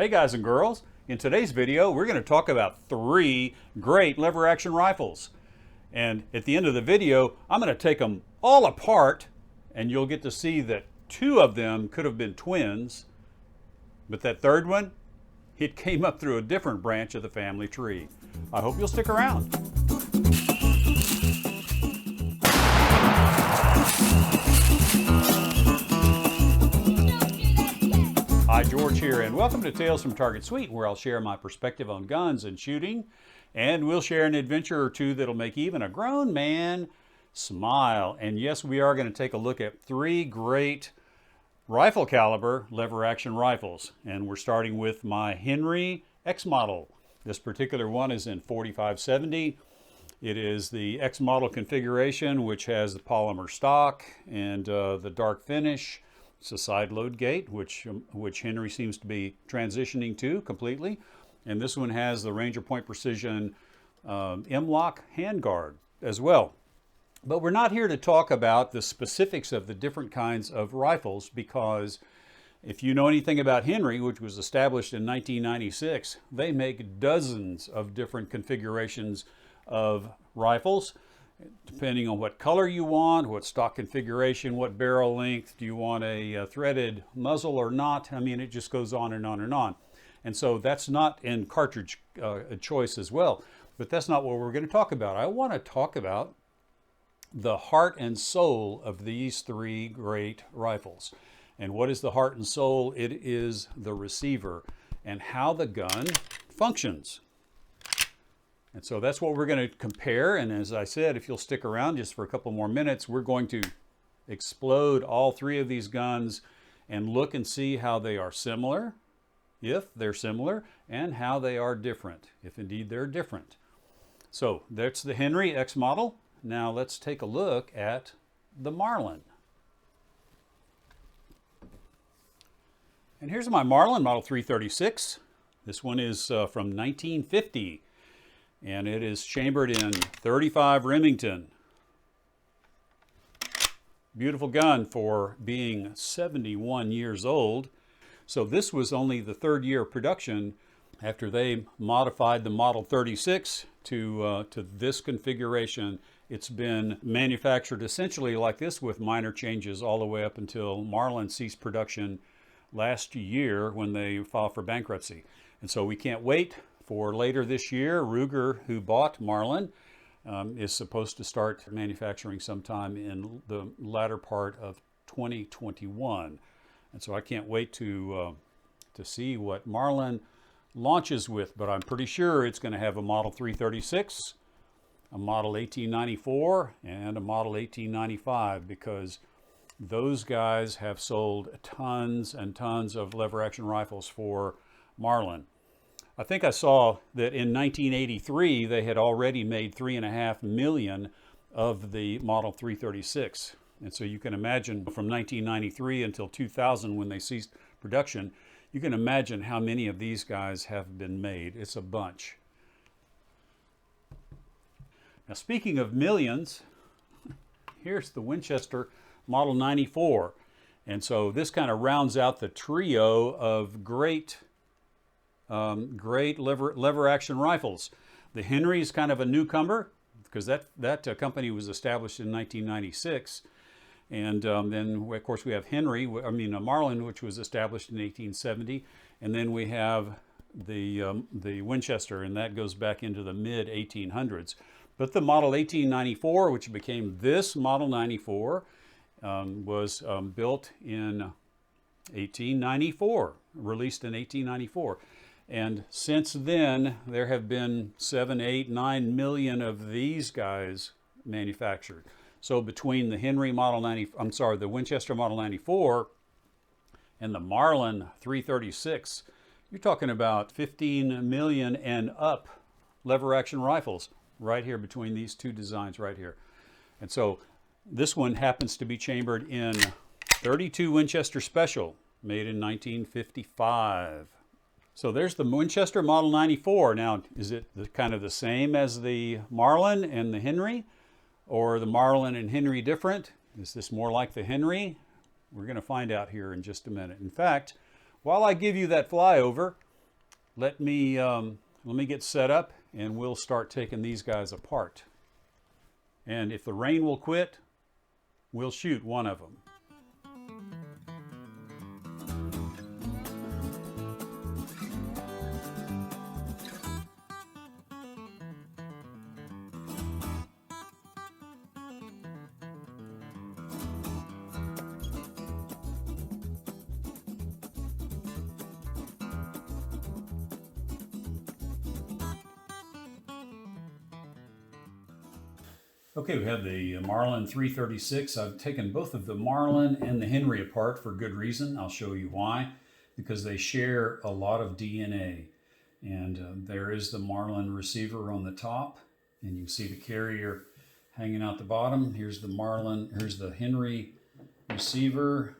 Hey guys and girls, in today's video we're going to talk about 3 great lever action rifles. And at the end of the video I'm going to take them all apart and you'll get to see that 2 of them could have been twins, but that third one, it came up through a different branch of the family tree. I hope you'll stick around. Hi, George here, and welcome to Tales from Target Suite, where I'll share my perspective on guns and shooting, and we'll share an adventure or two that'll make even a grown man smile. And yes, we are going to take a look at 3 great rifle caliber lever action rifles, and we're starting with my Henry X model. This particular one is in 4570. It is the X model configuration, which has the polymer stock and the dark finish. It's a side load gate, which Henry seems to be transitioning to completely. And this one has the Ranger Point Precision M-LOK handguard as well. But we're not here to talk about the specifics of the different kinds of rifles, because if you know anything about Henry, which was established in 1996, they make dozens of different configurations of rifles, depending on what color you want, what stock configuration, what barrel length, do you want a threaded muzzle or not? I mean, it just goes on and on and on. And so that's not in cartridge choice as well, but that's not what we're going to talk about. I want to talk about the heart and soul of these 3 great rifles. And what is the heart and soul? It is the receiver and how the gun functions. And so that's what we're going to compare. And as I said, if you'll stick around just for a couple more minutes, we're going to explode all 3 of these guns and look and see how they are similar, if they're similar, and how they are different, if indeed they're different. So that's the Henry X model. Now let's take a look at the Marlin. And here's my Marlin Model 336. This one is from 1950. And it is chambered in 35 Remington. Beautiful gun for being 71 years old. So this was only the 3rd year of production after they modified the Model 36 to this configuration. It's been manufactured essentially like this with minor changes all the way up until Marlin ceased production last year when they filed for bankruptcy. And so we can't wait for later this year. Ruger, who bought Marlin, is supposed to start manufacturing sometime in the latter part of 2021. And so I can't wait to see what Marlin launches with, but I'm pretty sure it's going to have a Model 336, a Model 1894, and a Model 1895, because those guys have sold tons and tons of lever action rifles for Marlin. I think I saw that in 1983 they had already made 3.5 million of the Model 336. And so you can imagine from 1993 until 2000, when they ceased production, you can imagine how many of these guys have been made. It's a bunch. Now, speaking of millions, here's the Winchester Model 94. And so this kind of rounds out the trio of great lever action rifles. The Henry is kind of a newcomer because that company was established in 1996. And then, of course, we have Marlin, which was established in 1870. And then we have the Winchester, and that goes back into the mid-1800s. But the Model 1894, which became this Model 94, was built in 1894, released in 1894. And since then, there have been 7, 8, 9 million of these guys manufactured. So between the the Winchester Model 94 and the Marlin 336, you're talking about 15 million and up lever action rifles right here between these 2 designs right here. And so this one happens to be chambered in 32 Winchester Special, made in 1955. So there's the Winchester Model 94. Now, is it kind of the same as the Marlin and the Henry? Or the Marlin and Henry different? Is this more like the Henry? We're going to find out here in just a minute. In fact, while I give you that flyover, let me get set up and we'll start taking these guys apart. And if the rain will quit, we'll shoot one of them. Okay, we have the Marlin 336. I've taken both of the Marlin and the Henry apart for good reason. I'll show you why. Because they share a lot of DNA. And there is the Marlin receiver on the top. And you can see the carrier hanging out the bottom. Here's the Marlin, here's the Henry receiver.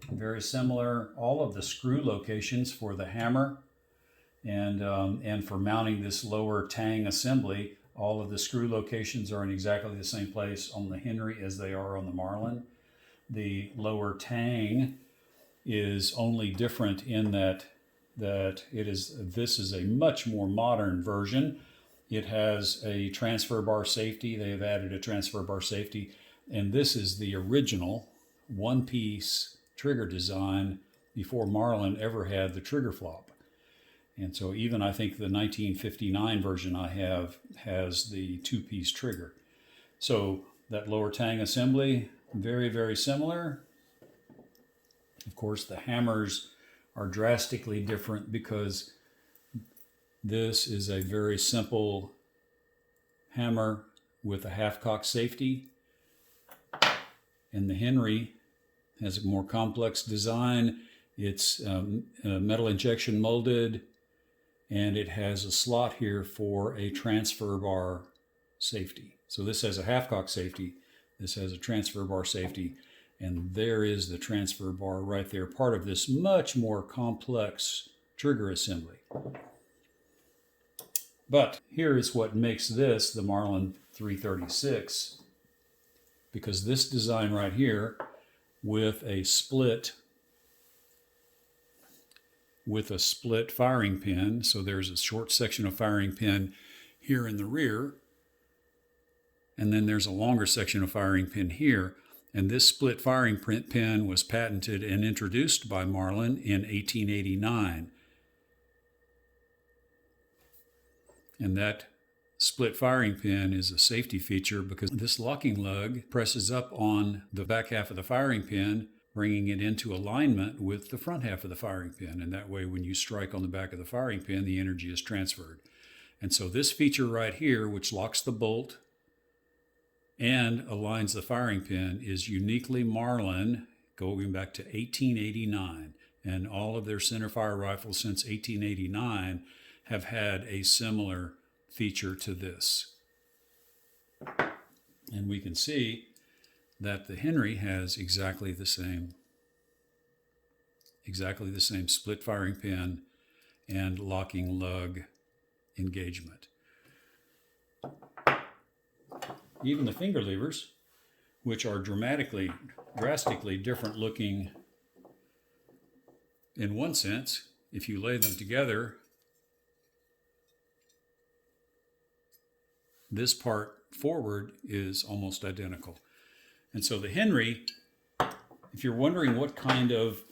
Very similar. All of the screw locations for the hammer and for mounting this lower tang assembly, all of the screw locations are in exactly the same place on the Henry as they are on the Marlin. The lower tang is only different in that this is a much more modern version. It has a transfer bar safety. They have added a transfer bar safety, and this is the original one-piece trigger design before Marlin ever had the trigger flop. And so even I think the 1959 version I have has the two-piece trigger. So that lower tang assembly, very, very similar. Of course, the hammers are drastically different because this is a very simple hammer with a half-cock safety. And the Henry has a more complex design. It's metal injection molded, and it has a slot here for a transfer bar safety. So this has a half-cock safety, this has a transfer bar safety, and there is the transfer bar right there, part of this much more complex trigger assembly. But here is what makes this the Marlin 336, because this design right here with a split firing pin. So there's a short section of firing pin here in the rear, and then there's a longer section of firing pin here. And this split firing pin was patented and introduced by Marlin in 1889. And that split firing pin is a safety feature because this locking lug presses up on the back half of the firing pin, bringing it into alignment with the front half of the firing pin. And that way, when you strike on the back of the firing pin, the energy is transferred. And so this feature right here, which locks the bolt and aligns the firing pin, is uniquely Marlin, going back to 1889. And all of their centerfire rifles since 1889 have had a similar feature to this. And we can see that the Henry has exactly the same split firing pin and locking lug engagement. Even the finger levers, which are drastically different looking in one sense, if you lay them together, this part forward is almost identical. And so the Henry, if you're wondering what kind of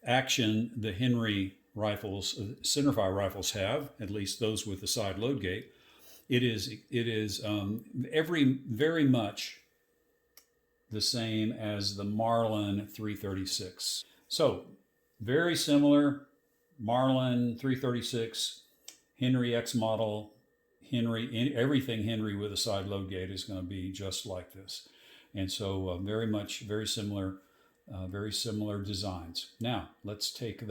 action the Henry rifles, centerfire rifles have, at least those with the side load gate, it is very much the same as the Marlin 336. So very similar, Marlin 336, Henry X model, Henry, everything Henry with a side load gate is going to be just like this. And so very similar designs. Now let's take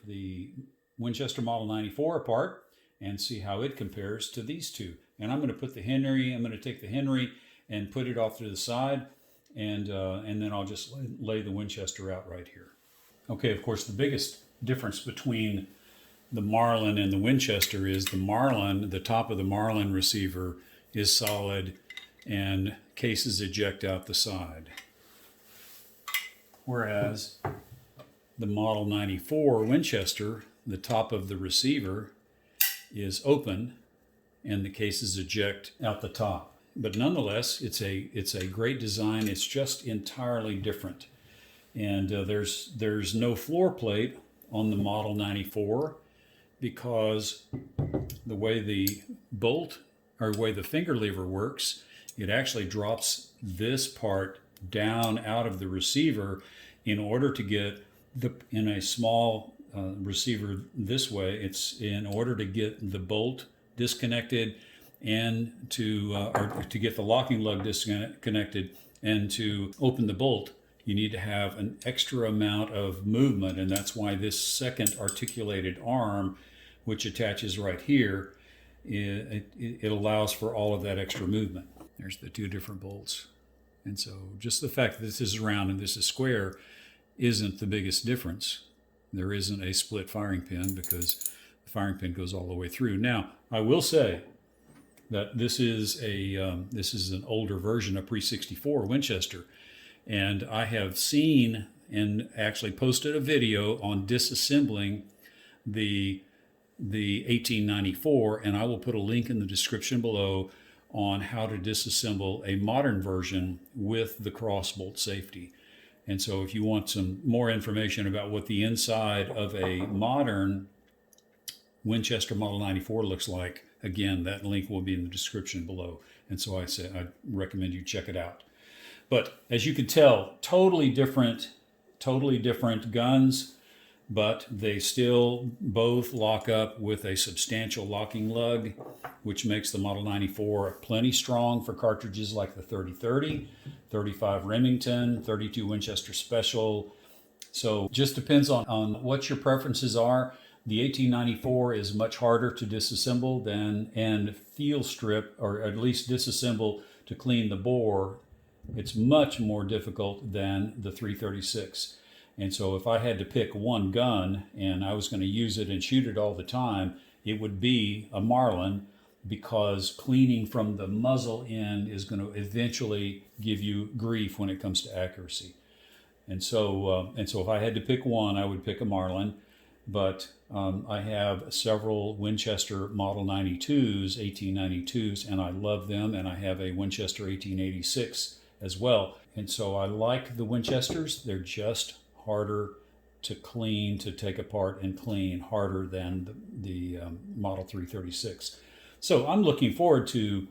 the Winchester Model 94 apart and see how it compares to these two. And I'm going to take the Henry and put it off to the side, and then I'll just lay the Winchester out right here. Okay, of course, the biggest difference between the Marlin and the Winchester is the top of the Marlin receiver is solid and cases eject out the side. Whereas the Model 94 Winchester, the top of the receiver is open and the cases eject out the top. But nonetheless, it's a great design. It's just entirely different. And there's no floor plate on the Model 94 because the way the bolt or the way the finger lever works, it actually drops this part down out of the receiver in order to get in a small receiver this way. It's in order to get the bolt disconnected and or to get the locking lug disconnected and to open the bolt, you need to have an extra amount of movement, and that's why this second articulated arm, which attaches right here, it allows for all of that extra movement. There's the two different bolts. And so just the fact that this is round and this is square isn't the biggest difference. There isn't a split firing pin because the firing pin goes all the way through. Now, I will say that this is an older version of pre-64 Winchester, and I have seen and actually posted a video on disassembling the 1894, and I will put a link in the description below on how to disassemble a modern version with the crossbolt safety. And so if you want some more information about what the inside of a modern Winchester Model 94 looks like, again, that link will be in the description below. And so I recommend you check it out. But as you can tell, totally different guns, but they still both lock up with a substantial locking lug, which makes the Model 94 plenty strong for cartridges like the 30-30, 35 Remington, 32 Winchester Special. So just depends on what your preferences are. The 1894 is much harder to disassemble and field strip, or at least disassemble to clean the bore. It's much more difficult than the 336. And so if I had to pick one gun and I was going to use it and shoot it all the time, it would be a Marlin, because cleaning from the muzzle end is going to eventually give you grief when it comes to accuracy. And so if I had to pick one, I would pick a Marlin. But I have several Winchester Model 92s, 1892s, and I love them. And I have a Winchester 1886 as well. And so I like the Winchesters. They're just harder to clean, to take apart and clean, harder than the Model 336. So I'm looking forward to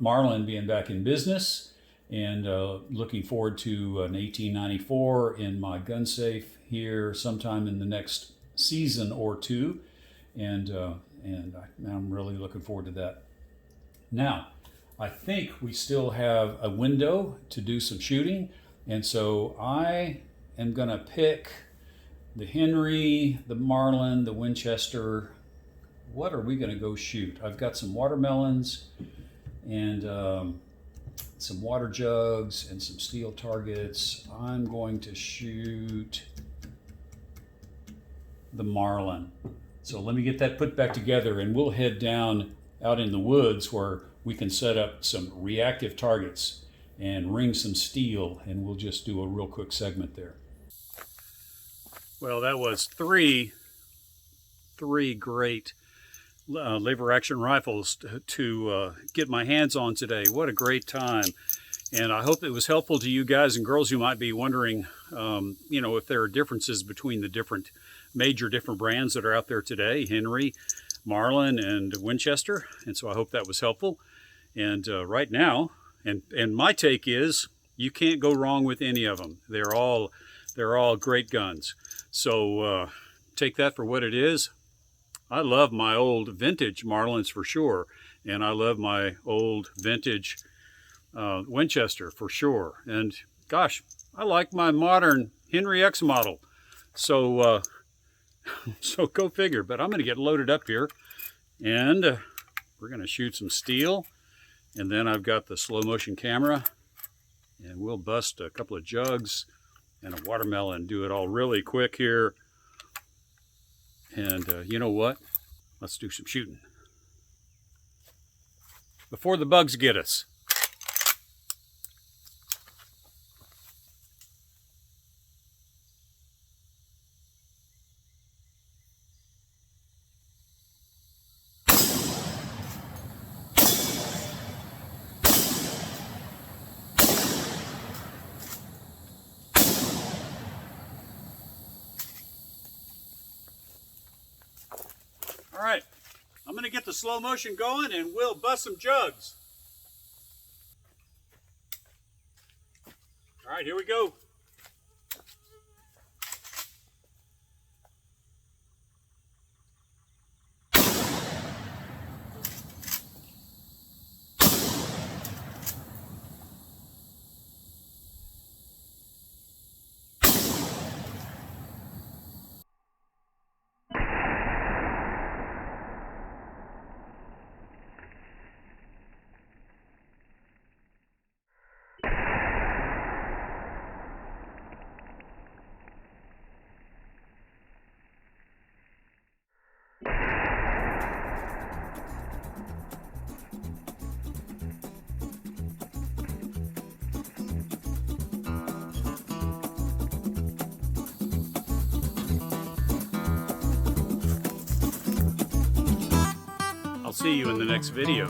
Marlin being back in business, and looking forward to an 1894 in my gun safe here sometime in the next season or two, and I'm really looking forward to that. Now, I think we still have a window to do some shooting, and so I am going to pick the Henry, the Marlin, the Winchester. What are we going to go shoot? I've got some watermelons and some water jugs and some steel targets. I'm going to shoot the Marlin. So let me get that put back together, and we'll head down out in the woods where we can set up some reactive targets and ring some steel, and we'll just do a real quick segment there. Well, that was three great lever action rifles to get my hands on today. What a great time. And I hope it was helpful to you guys and girls who might be wondering, if there are differences between the major brands that are out there today, Henry, Marlin, and Winchester. And so I hope that was helpful. And right now, and my take is, you can't go wrong with any of them. They're all great guns. So take that for what it is. I love my old vintage Marlins for sure, and I love my old vintage Winchester for sure. And gosh, I like my modern Henry X model. So so go figure. But I'm going to get loaded up here, and we're going to shoot some steel. And then I've got the slow motion camera, and we'll bust a couple of jugs and a watermelon. Do it all really quick here. And you know what? Let's do some shooting before the bugs get us. All right, I'm gonna get the slow motion going and we'll bust some jugs. All right, here we go. I'll see you in the next video.